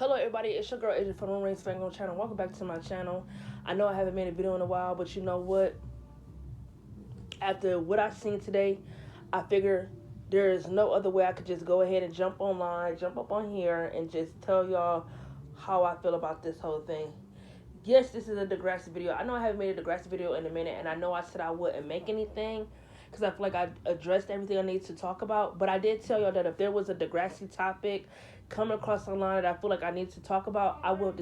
Hello everybody, it's your girl Adrian from the Rant channel. Welcome back to my channel. I know I haven't made a video in a while, but you know what? After what I've seen today, I figure there is no other way I could just go ahead and jump online, jump up on here, and just tell y'all how I feel about this whole thing. Yes, this is a Degrassi video. I know I haven't made a Degrassi video in a minute, and I know I said I wouldn't make anything because I feel like I addressed everything I need to talk about. But I did tell y'all that if there was a Degrassi topic coming across online that I feel like I need to talk about, I will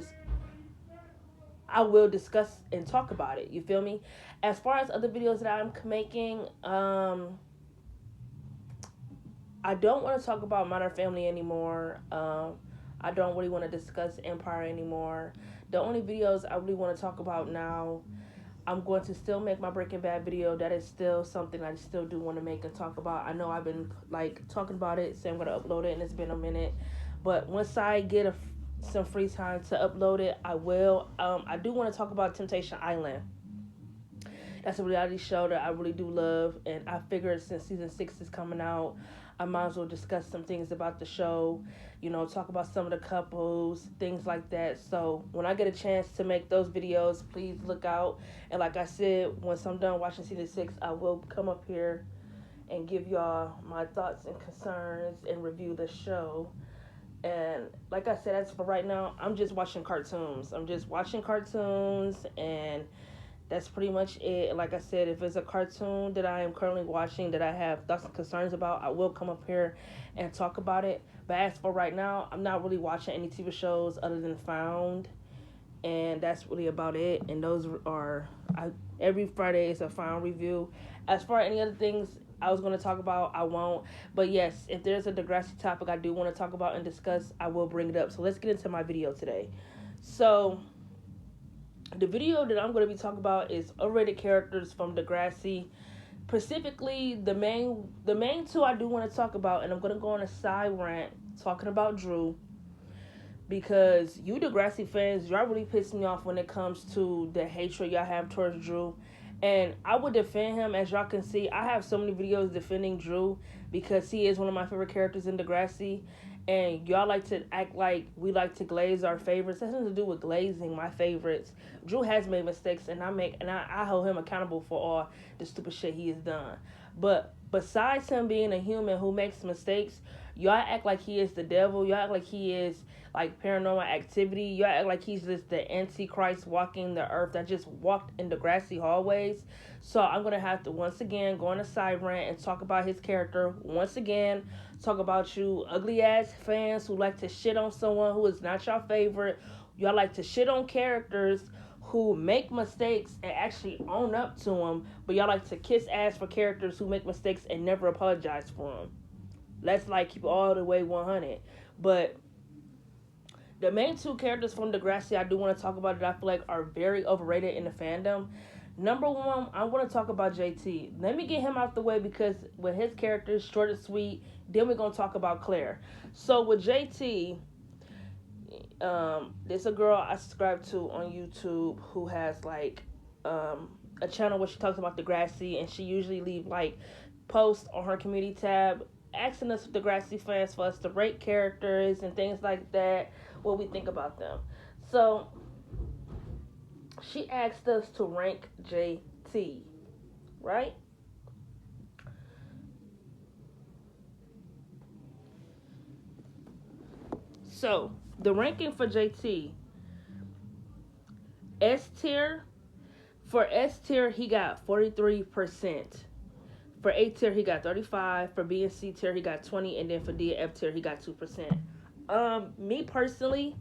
discuss and talk about it. You feel me? As far as other videos that I'm making, I don't want to talk about Modern Family anymore. I don't really want to discuss Empire anymore. The only videos I really want to talk about now, I'm going to still make my Breaking Bad video. That is still something I still do want to make and talk about. I know I've been like talking about it, saying I'm going to upload it, and it's been a minute. But once I get some free time to upload it, I will. I do want to talk about Temptation Island. That's a reality show that I really do love, and I figured since season 6 is coming out, I might as well discuss some things about the show, talk about some of the couples, things like that. So when I get a chance to make those videos, please look out. And like I said, once I'm done watching season 6, I will come up here and give y'all my thoughts and concerns and review the show. And like I said, as for right now, I'm just watching cartoons. And that's pretty much it. Like I said, if it's a cartoon that I am currently watching that I have thoughts and concerns about, I will come up here and talk about it. But as for right now, I'm not really watching any TV shows other than Found. And that's really about it. And those are, every Friday is a Found review. As far as any other things I was going to talk about, I won't. But yes, if there's a Degrassi topic I do want to talk about and discuss, I will bring it up. So let's get into my video today. So the video that I'm going to be talking about is overrated characters from Degrassi. Specifically, the main two I do want to talk about, and I'm going to go on a side rant talking about Drew. Because you Degrassi fans, y'all really piss me off when it comes to the hatred y'all have towards Drew. And I would defend him. As y'all can see, I have so many videos defending Drew because he is one of my favorite characters in Degrassi. And y'all like to act like we like to glaze our favorites. That has nothing to do with glazing my favorites. Drew has made mistakes, and I hold him accountable for all the stupid shit he has done. But besides him being a human who makes mistakes, y'all act like he is the devil. Y'all act like he is like Paranormal Activity. Y'all act like he's just the Antichrist walking the earth that just walked in Degrassi hallways. So I'm going to have to once again go on a side rant and talk about his character. Once again, talk about you ugly ass fans who like to shit on someone who is not your favorite. Y'all like to shit on characters who make mistakes and actually own up to them. But y'all like to kiss ass for characters who make mistakes and never apologize for them. Let's keep it all the way 100. But the main two characters from Degrassi I do want to talk about that I feel like are very overrated in the fandom. Number one, I want to talk about JT. Let me get him out the way because with his character is short and sweet. Then we're going to talk about Clare. So with JT, there's a girl I subscribe to on YouTube who has a channel where she talks about Degrassi, and she usually leave posts on her community tab asking us Degrassi fans for us to rate characters and things like that, what we think about them. So she asked us to rank JT, right? So the ranking for JT, S tier. For S tier, he got 43%. For A tier, he got 35%. For B and C tier, he got 20%. And then for D and F tier, he got 2%. Me personally,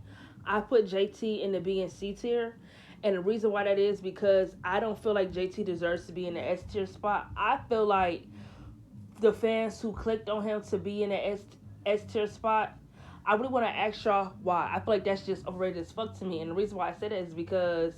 I put JT in the B and C tier. And the reason why that is because I don't feel like JT deserves to be in the S tier spot. I feel like the fans who clicked on him to be in the S tier spot, I really want to ask y'all why. I feel like that's just overrated as fuck to me. And the reason why I say that is because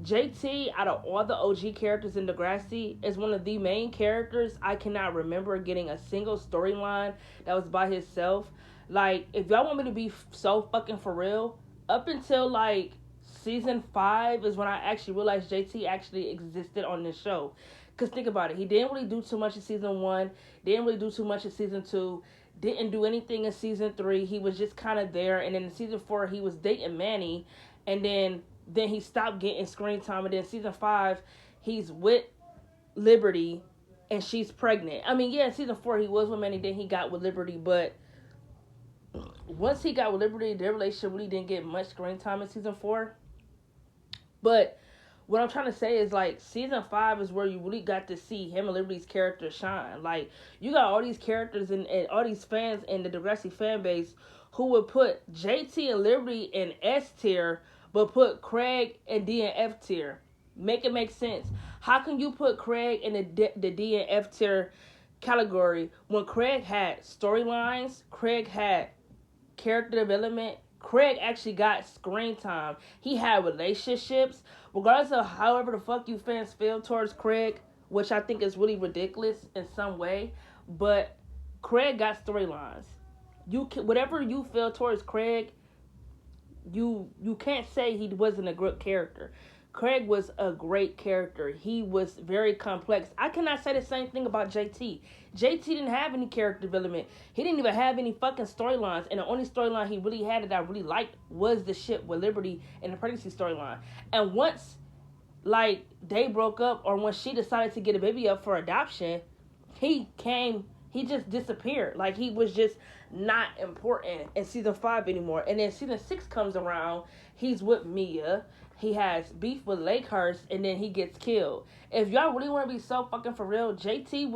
JT, out of all the OG characters in Degrassi, is one of the main characters. I cannot remember getting a single storyline that was by himself. If y'all want me to be so fucking for real, up until season 5 is when I actually realized JT actually existed on this show. Because think about it, he didn't really do too much in season 1, didn't really do too much in season 2, didn't do anything in season 3. He was just kind of there, and then in season 4 he was dating Manny, and then he stopped getting screen time, and then season 5 he's with Liberty, and she's pregnant. I mean, yeah, in season 4 he was with Manny, then he got with Liberty, but once he got with Liberty, their relationship really didn't get much screen time in season 4. But what I'm trying to say is, like, season 5 is where you really got to see him and Liberty's character shine. Like, you got all these characters and all these fans in the Degrassi fan base who would put JT and Liberty in S tier, but put Craig and D in F tier. Make it make sense. How can you put Craig in the D and F tier category when Craig had storylines, Craig had character development, Craig actually got screen time, he had relationships, regardless of however the fuck you fans feel towards Craig, which I think is really ridiculous in some way, but Craig got storylines. You can, whatever you feel towards Craig, you can't say he wasn't a good character. Craig was a great character. He was very complex. I cannot say the same thing about JT. JT didn't have any character development. He didn't even have any fucking storylines. And the only storyline he really had that I really liked was the shit with Liberty and the pregnancy storyline. And once, like, they broke up, or when she decided to get a baby up for adoption, he just disappeared. Like, he was just not important in season 5 anymore. And then season 6 comes around, he's with Mia, he has beef with Lakehurst, and then he gets killed. If y'all really want to be so fucking for real, JT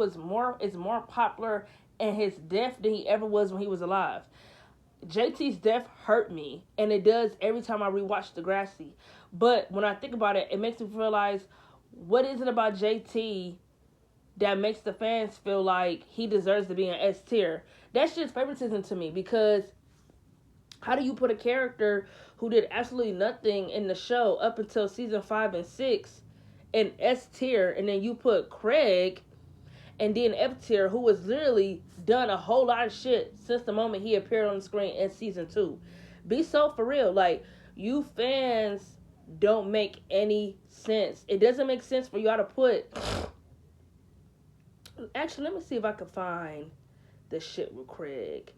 is more popular in his death than he ever was when he was alive. JT's death hurt me, and it does every time I rewatch Degrassi. But when I think about it, it makes me realize, what is it about JT that makes the fans feel like he deserves to be in S tier? That's just favoritism to me, because how do you put a character who did absolutely nothing in the show up until season 5 and 6 in S tier, and then you put Craig and then F tier, who has literally done a whole lot of shit since the moment he appeared on the screen in season 2? Be so for real. Like, you fans don't make any sense. It doesn't make sense for y'all to put... Actually, let me see if I can find the shit with Craig.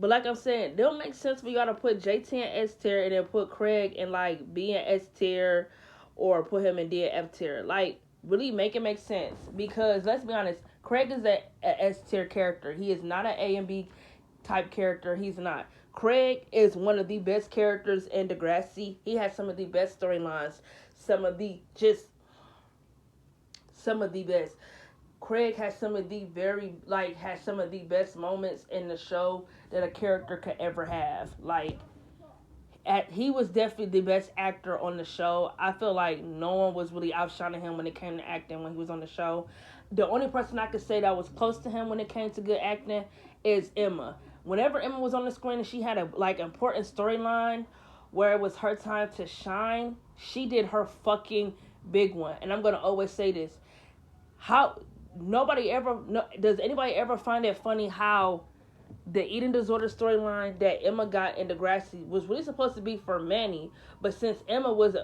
But like I'm saying, it don't make sense for y'all to put JT in S tier and then put Craig in, like, B in S tier, or put him in D and F tier. Like, really make it make sense. Because, let's be honest, Craig is a S tier character. He is not an A and B type character. He's not. Craig is one of the best characters in Degrassi. He has some of the best storylines. Some of the best. Craig has some of the best moments in the show that a character could ever have. Like, he was definitely the best actor on the show. I feel like no one was really outshining him when it came to acting when he was on the show. The only person I could say that was close to him when it came to good acting is Emma. Whenever Emma was on the screen and she had a, like, important storyline where it was her time to shine, she did her fucking big one. And I'm going to always say this. Does anybody ever find it funny how the eating disorder storyline that Emma got in Degrassi was really supposed to be for Manny, but since Emma was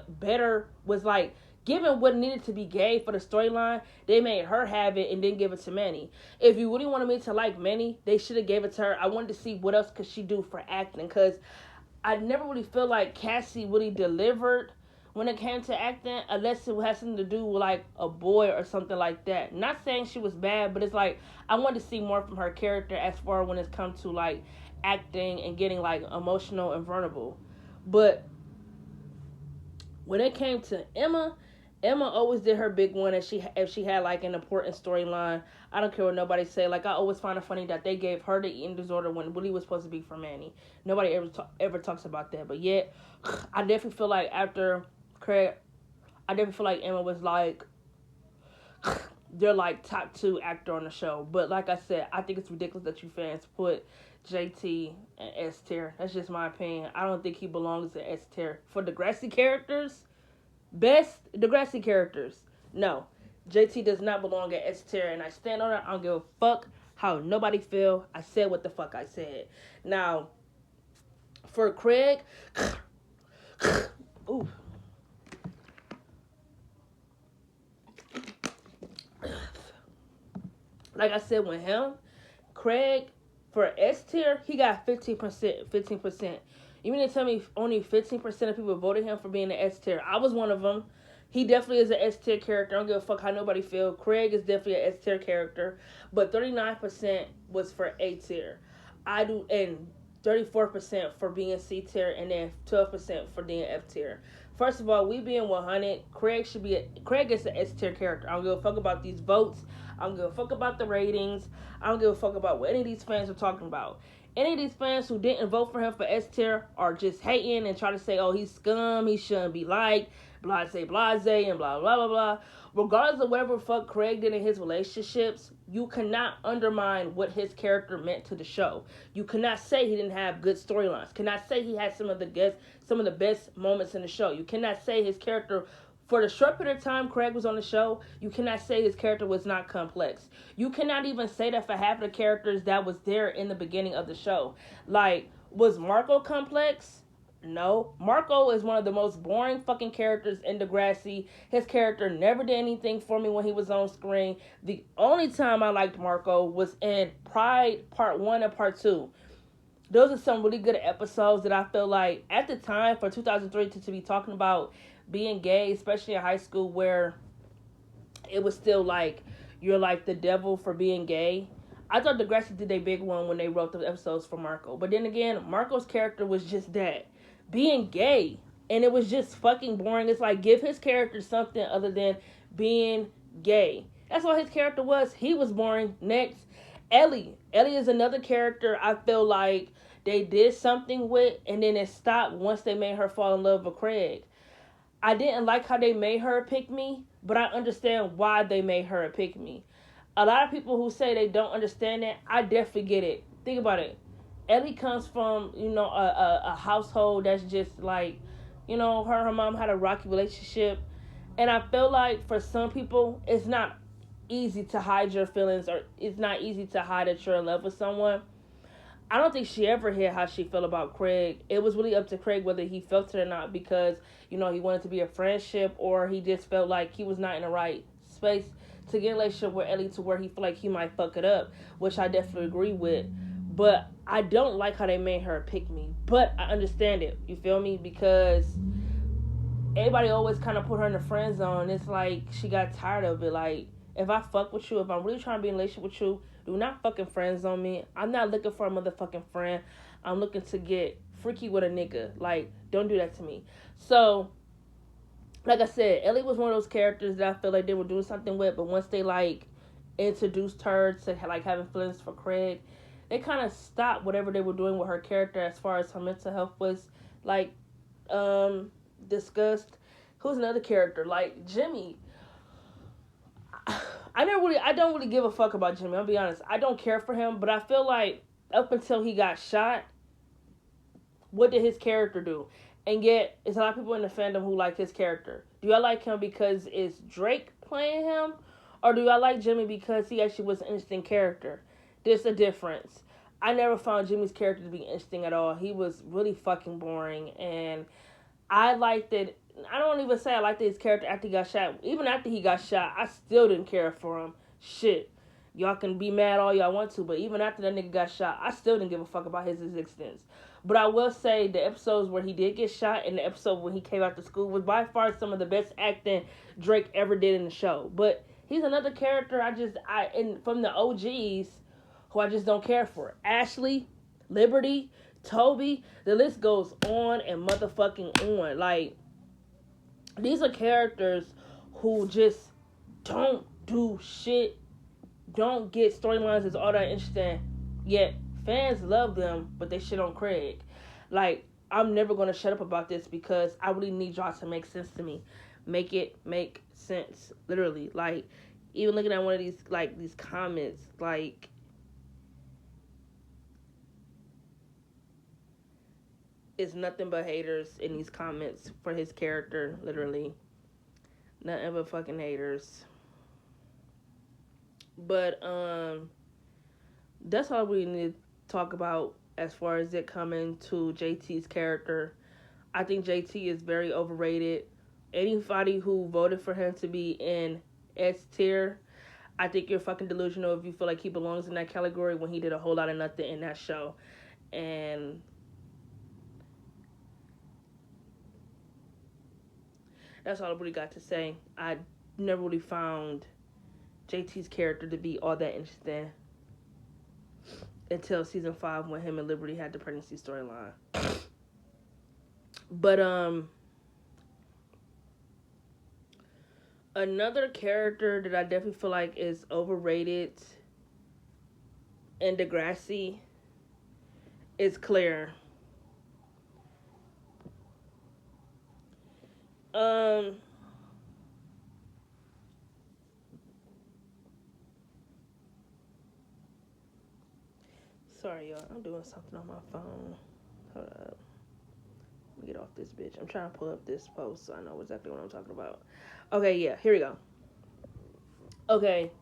like, given what needed to be gave for the storyline, they made her have it and didn't give it to Manny. If you really wanted me to like Manny, they should have gave it to her. I wanted to see what else could she do for acting, because I never really feel like Cassie really delivered when it came to acting, unless it has something to do with, like, a boy or something like that. Not saying she was bad, but it's like, I wanted to see more from her character as far when it's come to, like, acting and getting, like, emotional and vulnerable. But when it came to Emma always did her big one if she had, like, an important storyline. I don't care what nobody say. Like, I always find it funny that they gave her the eating disorder when it really was supposed to be for Manny. Nobody ever talks about that. But yet, I definitely feel like after Craig, I definitely feel like Emma was, like, they're, like, top 2 actor on the show. But like I said, I think it's ridiculous that you fans put JT in S tier. That's just my opinion. I don't think he belongs in S tier. For Degrassi characters, best Degrassi characters, no. JT does not belong in S tier, and I stand on it. I don't give a fuck how nobody feel. I said what the fuck I said. Now, for Craig, ooh. Like I said, with him, Craig For S tier, he got 15%. 15%. You mean to tell me only 15% of people voted him for being an S tier? I was one of them. He definitely is an S tier character. I don't give a fuck how nobody feel. Craig is definitely an S tier character, but 39% was for A tier. I do, and 34% for being C tier, and then 12% for being F tier. First of all, we being 100, Craig is an S tier character. I don't give a fuck about these votes. I don't give a fuck about the ratings. I don't give a fuck about what any of these fans are talking about. Any of these fans who didn't vote for him for S tier are just hating and try to say, oh, he's scum, he shouldn't be liked, blase, and blah, blah, blah, blah. Regardless of whatever fuck Craig did in his relationships, you cannot undermine what his character meant to the show. You cannot say he didn't have good storylines. Cannot say he had some of the best moments in the show. You cannot say his character, for the short period of time Craig was on the show, you cannot say his character was not complex. You cannot even say that for half of the characters that was there in the beginning of the show. Like, was Marco complex? No. Marco is one of the most boring fucking characters in Degrassi. His character never did anything for me when he was on screen. The only time I liked Marco was in Pride Part 1 and Part 2. Those are some really good episodes that I feel like, at the time, for 2003 to be talking about being gay, especially in high school, where it was still like, you're like the devil for being gay. I thought Degrassi did a big one when they wrote the episodes for Marco. But then again, Marco's character was just that, being gay. And it was just fucking boring. It's like, give his character something other than being gay. That's all his character was. He was boring. Next, Ellie. Ellie is another character I feel like they did something with, and then it stopped once they made her fall in love with Craig. I didn't like how they made her a pick-me, but I understand why they made her a pick-me. A lot of people who say they don't understand it, I definitely get it. Think about it. Ellie comes from, a household that's just like, her and her mom had a rocky relationship. And I feel like for some people, it's not easy to hide your feelings, or it's not easy to hide that you're in love with someone. I don't think she ever hid how she felt about Craig. It was really up to Craig whether he felt it or not, because, he wanted to be a friendship, or he just felt like he was not in the right space to get a relationship with Ellie to where he felt like he might fuck it up, which I definitely agree with. But I don't like how they made her pick me. But I understand it. You feel me? Because everybody always kind of put her in the friend zone. It's like she got tired of it. Like, if I fuck with you, if I'm really trying to be in a relationship with you, do not fucking friend zone me. I'm not looking for a motherfucking friend. I'm looking to get freaky with a nigga. Like, don't do that to me. So, like I said, Ellie was one of those characters that I feel like they were doing something with, but once they, like, introduced her to, like, having feelings for Craig, they kind of stopped whatever they were doing with her character as far as her mental health was, like, discussed. Who's another character? Like, Jimmy. I don't really give a fuck about Jimmy. I'll be honest. I don't care for him, but I feel like up until he got shot, what did his character do? And yet, there's a lot of people in the fandom who like his character. Do I like him because it's Drake playing him? Or do I like Jimmy because he actually was an interesting character? There's a difference. I never found Jimmy's character to be interesting at all. He was really fucking boring. And I liked it. I don't even say I liked his character after he got shot. Even after he got shot, I still didn't care for him. Shit. Y'all can be mad all y'all want to, but even after that nigga got shot, I still didn't give a fuck about his existence. But I will say the episodes where he did get shot and the episode when he came out to school was by far some of the best acting Drake ever did in the show. But he's another character and from the OGs who I just don't care for. Ashley, Liberty, Toby, the list goes on and motherfucking on. Like, these are characters who just don't do shit, don't get storylines that's all that interesting, yet fans love them, but they shit on Craig. Like, I'm never going to shut up about this because I really need y'all to make sense to me. Make it make sense. Literally. Like, even looking at one of these, like, these comments, like, it's nothing but haters in these comments for his character, literally. Nothing but fucking haters. But, that's all we need to talk about as far as it coming to JT's character. I think JT is very overrated. Anybody who voted for him to be in S tier, I think you're fucking delusional if you feel like he belongs in that category when he did a whole lot of nothing in that show. And that's all I really got to say. I never really found JT's character to be all that interesting until season 5 when him and Liberty had the pregnancy storyline. But another character that I definitely feel like is overrated in Degrassi is Clare. Sorry, y'all. I'm doing something on my phone. Hold up. Let me get off this bitch. I'm trying to pull up this post so I know exactly what I'm talking about. Okay, yeah. Here we go. Okay.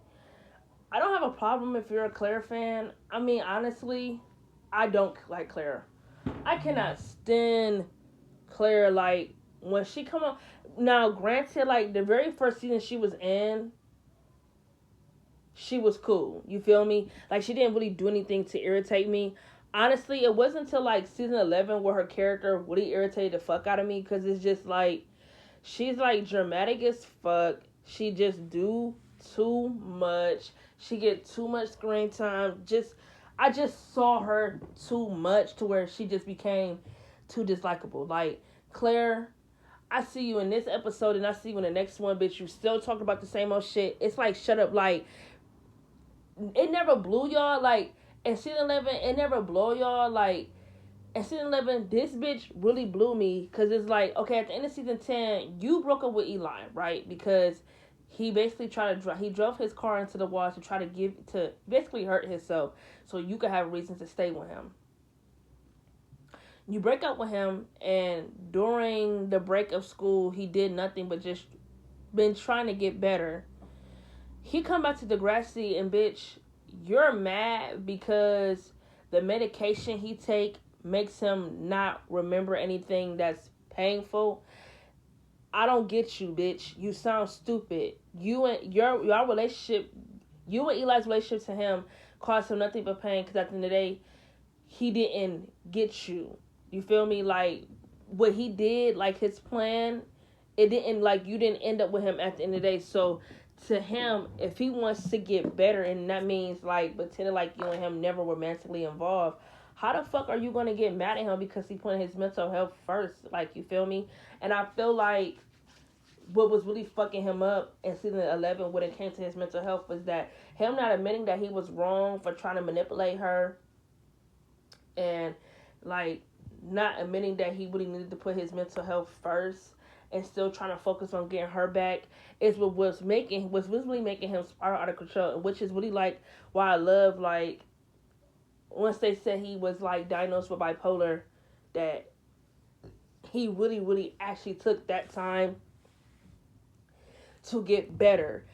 I don't have a problem if you're a Clare fan. I mean, honestly, I don't like Clare. I cannot stand Clare. Like, when she come on. Now, granted, like, the very first season she was in, she was cool. You feel me? Like, she didn't really do anything to irritate me. Honestly, it wasn't until, like, season 11 where her character really irritated the fuck out of me. Because it's just, like, she's, like, dramatic as fuck. She just do too much. She get too much screen time. I just saw her too much to where she just became too dislikable. Like, Clare, I see you in this episode and I see you in the next one, bitch. You still talking about the same old shit. It's like, shut up. Like, it never blew y'all. Like, in season 11, it never blew y'all. Like, in season 11, this bitch really blew me. Because it's like, okay, at the end of season 10, you broke up with Eli, right? Because he basically he drove his car into the wall to try to basically hurt himself so you could have reasons to stay with him. You break up with him, and during the break of school, he did nothing but just been trying to get better. He come back to Degrassi, and bitch, you're mad because the medication he take makes him not remember anything that's painful. I don't get you, bitch. You sound stupid. Your relationship, you and Eli's relationship to him caused him nothing but pain because at the end of the day, he didn't get you. You feel me? Like, what he did, like, his plan, it didn't, like, you didn't end up with him at the end of the day. So, to him, if he wants to get better, and that means, like, pretending like you and him never romantically involved, how the fuck are you going to get mad at him because he put his mental health first? Like, you feel me? And I feel like what was really fucking him up in season 11 when it came to his mental health was that him not admitting that he was wrong for trying to manipulate her and, like, not admitting that he really needed to put his mental health first and still trying to focus on getting her back is what was really making him spiral out of control, which is really, like, why I love, like, once they said he was, like, diagnosed with bipolar, that he really, really actually took that time to get better.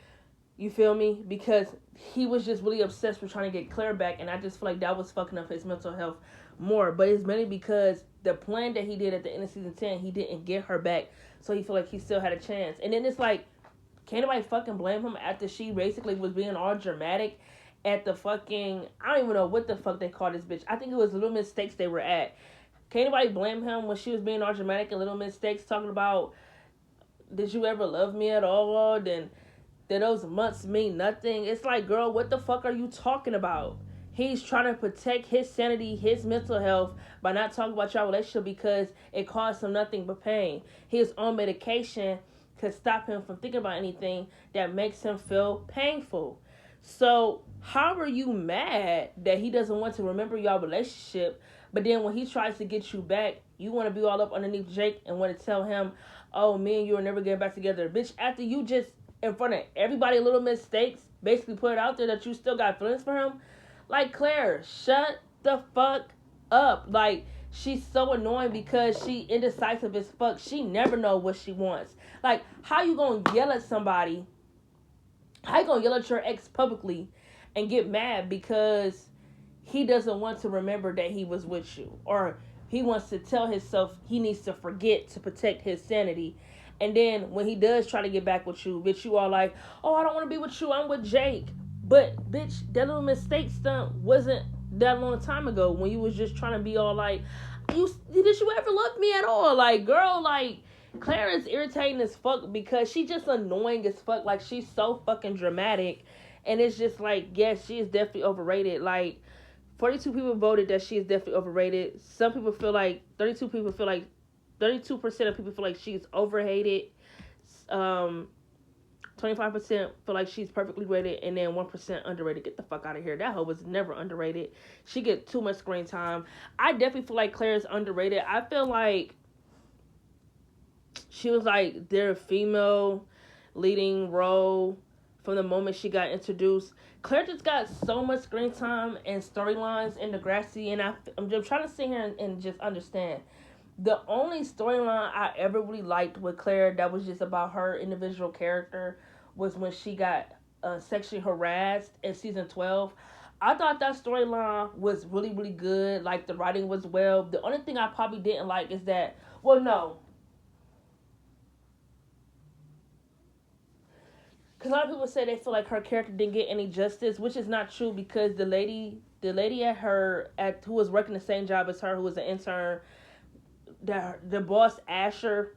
You feel me? Because he was just really obsessed with trying to get Clare back, and I just feel like that was fucking up his mental health more. But it's mainly because the plan that he did at the end of season 10, he didn't get her back, so he felt like he still had a chance. And then it's like, can't nobody fucking blame him after she basically was being all dramatic at the fucking, I don't even know what the fuck they call this bitch. I think it was Little Mistakes they were at. Can't nobody blame him when she was being all dramatic and Little Mistakes talking about, did you ever love me at all? Then those months mean nothing. It's like, girl, what the fuck are you talking about? He's trying to protect his sanity, his mental health by not talking about your relationship because it caused him nothing but pain. His own medication could stop him from thinking about anything that makes him feel painful. So how are you mad that he doesn't want to remember your relationship, but then when he tries to get you back, you want to be all up underneath Jake and want to tell him, oh, me and you are never getting back together. Bitch, after you just, in front of everybody, Little Mistakes, basically put it out there that you still got feelings for him. Like, Clare, shut the fuck up. Like, she's so annoying because she indecisive as fuck. She never know what she wants. Like, how you gonna yell at somebody? How you gonna yell at your ex publicly and get mad because he doesn't want to remember that he was with you? Or he wants to tell himself he needs to forget to protect his sanity. And then when he does try to get back with you, bitch, you all like, oh, I don't want to be with you, I'm with Jake. But bitch, that little mistake stunt wasn't that long time ago when you was just trying to be all like, did you ever love me at all? Like, girl, like Claire is irritating as fuck because she's just annoying as fuck. Like, she's so fucking dramatic, and it's just like, yes, she is definitely overrated. Like, 42 people voted that she is definitely overrated. Some people feel like 32% of people feel like she's overhated. 25% feel like she's perfectly rated, and then 1% underrated. Get the fuck out of here. That hoe was never underrated. She get too much screen time. I definitely feel like Claire's underrated. I feel like she was like their female leading role from the moment she got introduced. Claire just got so much screen time and storylines in Degrassi, and I'm just trying to sit here and just understand. The only storyline I ever really liked with Claire that was just about her individual character was when she got sexually harassed in season 12. I thought that storyline was really, really good. Like, the writing was well. The only thing I probably didn't like is that, well, no. Because a lot of people say they feel like her character didn't get any justice, which is not true because the lady who was working the same job as her, who was an intern, the boss Asher,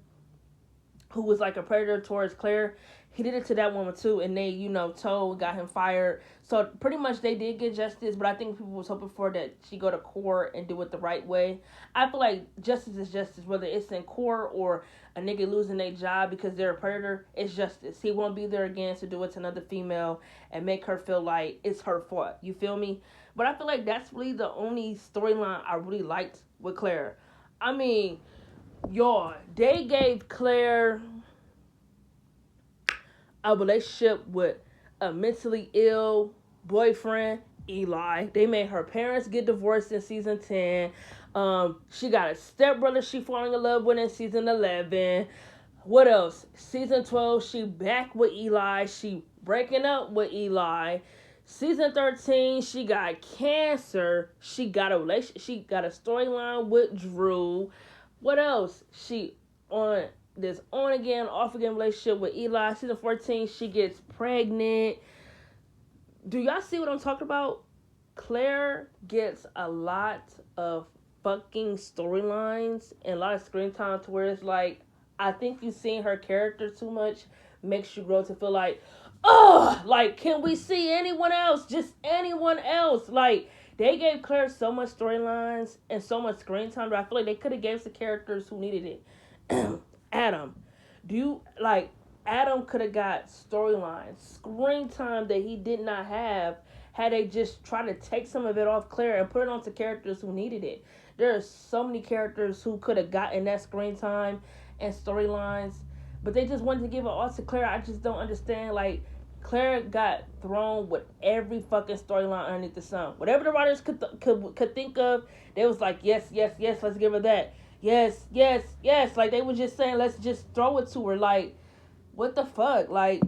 who was like a predator towards Claire, he did it to that woman too, and they, got him fired. So pretty much they did get justice, but I think people was hoping for that she go to court and do it the right way. I feel like justice is justice, whether it's in court or a nigga losing their job because they're a predator. It's justice. He won't be there again to do it to another female and make her feel like it's her fault. You feel me? But I feel like that's really the only storyline I really liked with Claire. I mean, y'all, they gave Claire a relationship with a mentally ill boyfriend, Eli. They made her parents get divorced in season 10. She got a stepbrother she falling in love with in season 11. What else? Season 12, she back with Eli. She breaking up with Eli. Season 13, she got cancer. She got a storyline with Drew. What else? She on this on again, off again relationship with Eli. Season 14, she gets pregnant. Do y'all see what I'm talking about? Claire gets a lot of fucking storylines and a lot of screen time to where it's like, I think you seeing her character too much makes you grow to feel like, oh, like, can we see anyone else? Just anyone else. Like, they gave Claire so much storylines and so much screen time that I feel like they could have gave some characters who needed it. Adam. Adam could have got storylines, screen time that he did not have had they just tried to take some of it off Claire and put it onto characters who needed it. There are so many characters who could have gotten that screen time and storylines, but they just wanted to give it all to Claire. I just don't understand. Like, Claire got thrown with every fucking storyline underneath the sun. Whatever the writers could think of, they was like, yes, let's give her that. Yes. Like, they were just saying, let's just throw it to her. Like, what the fuck? Like,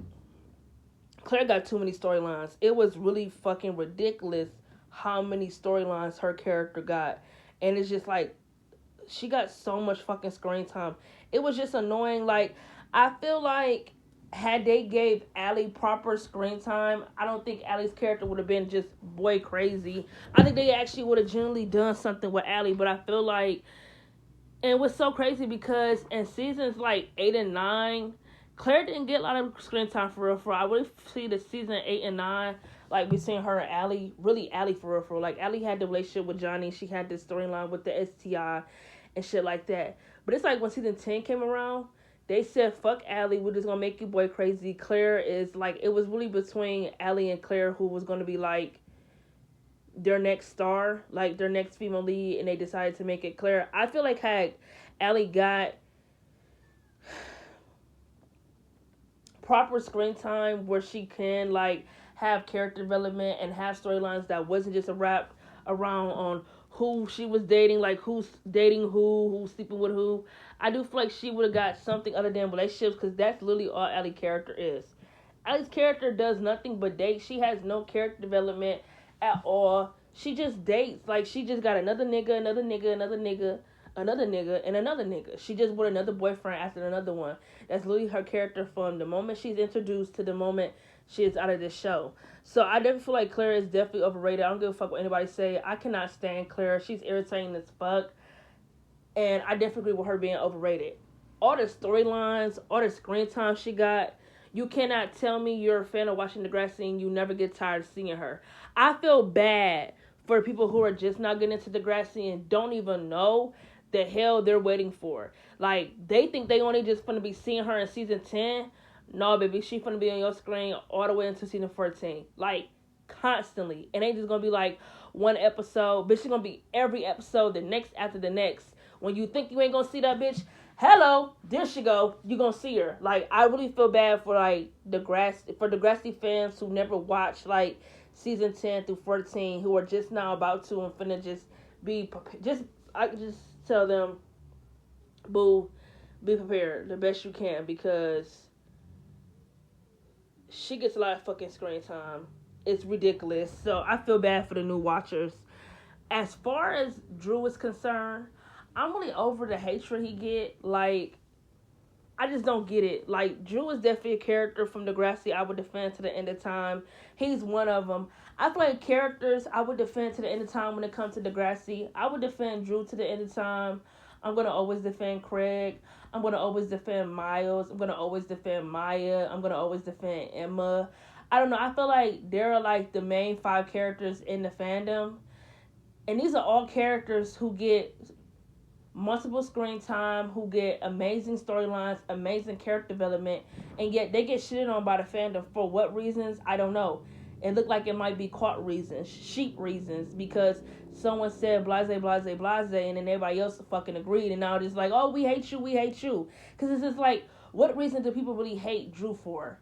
Claire got too many storylines. It was really fucking ridiculous how many storylines her character got. And it's just like, she got so much fucking screen time. It was just annoying. Like, I feel like had they gave Allie proper screen time, I don't think Allie's character would have been just boy crazy. I think they actually would have genuinely done something with Allie, but I feel like, and it was so crazy because in seasons like 8 and 9, Claire didn't get a lot of screen time for real. I really see the season 8 and 9, like we seen her and Allie, really Allie for real. Like, Allie had the relationship with Johnny. She had this storyline with the STI and shit like that. But it's like when season 10 came around, they said, fuck Allie, we're just gonna make you boy crazy. Claire is like, it was really between Allie and Claire who was gonna be like their next star, like their next female lead, and they decided to make it Claire. I feel like had Allie got proper screen time where she can like have character development and have storylines that wasn't just a wrap around on who she was dating, like who's dating who's sleeping with who. I do feel like she would have got something other than relationships, because that's literally all Allie's character is. Allie's character does nothing but date. She has no character development at all. She just dates. Like, she just got another nigga, and another nigga. She just with another boyfriend after another one. That's literally her character from the moment she's introduced to the moment she is out of this show. So I definitely feel like Claire is definitely overrated. I don't give a fuck what anybody say. I cannot stand Claire. She's irritating as fuck. And I definitely agree with her being overrated. All the storylines, all the screen time she got, you cannot tell me you're a fan of watching Degrassi and you never get tired of seeing her. I feel bad for people who are just not getting into Degrassi and don't even know the hell they're waiting for. Like, they think they only just gonna be seeing her in season 10. No, baby, she gonna be on your screen all the way into season 14. Like, constantly. It ain't just gonna be like one episode. Bitch, she gonna be every episode, the next after the next. When you think you ain't gonna see that bitch, hello, there she go. You gonna see her. Like, I really feel bad for like Degrassi fans who never watched like season 10 through 14, who are just now about to and finna just be I just tell them, boo, be prepared the best you can, because she gets a lot of fucking screen time. It's ridiculous. So I feel bad for the new watchers. As far as Drew is concerned, I'm really over the hatred he get. Like, I just don't get it. Like, Drew is definitely a character from Degrassi I would defend to the end of time. He's one of them. I feel like characters I would defend to the end of time when it comes to Degrassi. I would defend Drew to the end of time. I'm going to always defend Craig. I'm going to always defend Miles. I'm going to always defend Maya. I'm going to always defend Emma. I don't know. I feel like they're like the main 5 characters in the fandom. And these are all characters who get multiple screen time, who get amazing storylines, amazing character development, and yet they get shitted on by the fandom. For what reasons? I don't know. It looked like it might be caught reasons, sheep reasons, because someone said blase, blase, blase, and then everybody else fucking agreed, and now it's like, oh, we hate you, we hate you. Because it's just like, what reason do people really hate Drew for?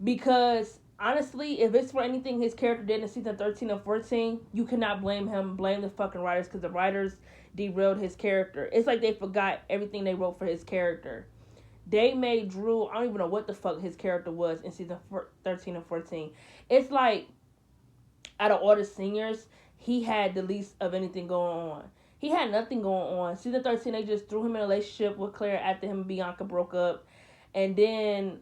Because honestly, if it's for anything his character did in season 13 or 14, you cannot blame him, blame the fucking writers, because the writers derailed his character. It's like they forgot everything they wrote for his character. They made Drew, I don't even know what the fuck his character was in season 13 and 14. It's like, out of all the seniors, he had the least of anything going on. He had nothing going on. Season 13, they just threw him in a relationship with Claire after him and Bianca broke up. And then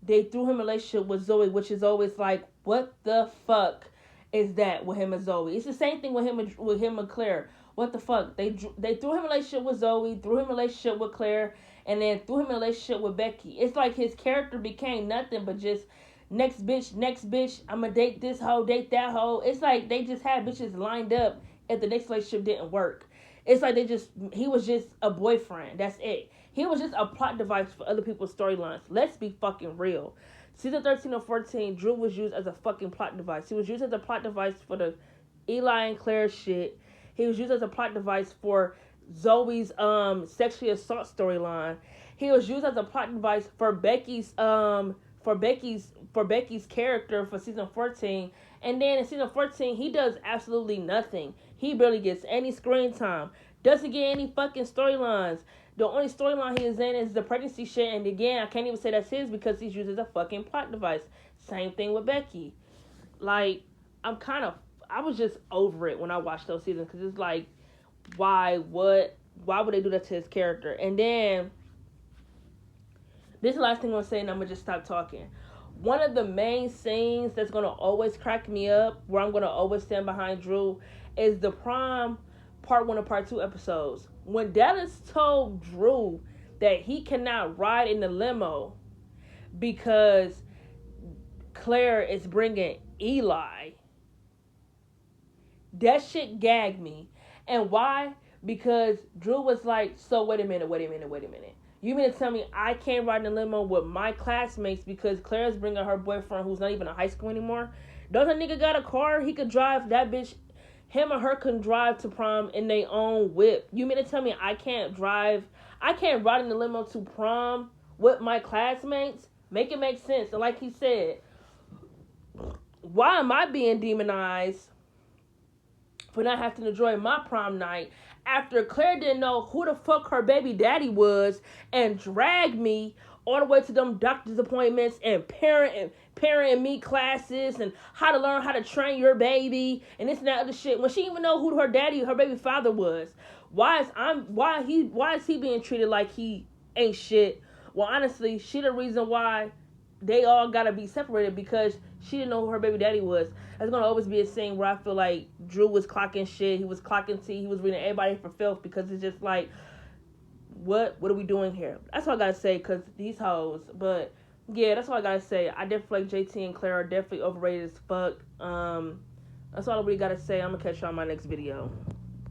they threw him in a relationship with Zoe, which is always like, what the fuck is that with him and Zoe? It's the same thing with him and Claire. What the fuck? They threw him in a relationship with Zoe, threw him in a relationship with Claire, and then threw him in a relationship with Becky. It's like his character became nothing but just next bitch, I'ma date this hoe, date that hoe. It's like they just had bitches lined up if the next relationship didn't work. It's like he was just a boyfriend. That's it. He was just a plot device for other people's storylines. Let's be fucking real. Season 13 or 14, Drew was used as a fucking plot device. He was used as a plot device for the Eli and Claire shit. He was used as a plot device for Zoe's sexually assault storyline. He was used as a plot device for Becky's character for season 14. And then in season 14, he does absolutely nothing. He barely gets any screen time. Doesn't get any fucking storylines. The only storyline he is in is the pregnancy shit. And again, I can't even say that's his because he's used as a fucking plot device. Same thing with Becky. Like, I was just over it when I watched those seasons. Because it's like, why would they do that to his character? And then, this is the last thing I'm going to say and I'm going to just stop talking. One of the main scenes that's going to always crack me up, where I'm going to always stand behind Drew, is the prom part 1 and part 2 episodes. When Dallas told Drew that he cannot ride in the limo because Claire is bringing Eli, that shit gagged me. And why? Because Drew was like, so wait a minute. You mean to tell me I can't ride in the limo with my classmates because Claire's bringing her boyfriend who's not even in high school anymore? Doesn't nigga got a car? He could drive that bitch. Him or her can drive to prom in their own whip. You mean to tell me I can't ride in the limo to prom with my classmates? Make it make sense. And like he said, why am I being demonized for not having to enjoy my prom night after Claire didn't know who the fuck her baby daddy was and dragged me all the way to them doctor's appointments and parent and me classes and how to learn how to train your baby and this and that other shit when she didn't even know who her baby father was. Why is he being treated like he ain't shit? Well, honestly, she the reason why they all gotta be separated because she didn't know who her baby daddy was. There's gonna always be a scene where I feel like Drew was clocking shit, he was clocking tea, he was reading everybody for filth, because it's just like, what are we doing here? That's all I gotta say, because these hoes. But yeah, that's all I gotta say. I definitely feel like JT and Claire are definitely overrated as fuck. That's all I really gotta say. I'm gonna catch you on my next video.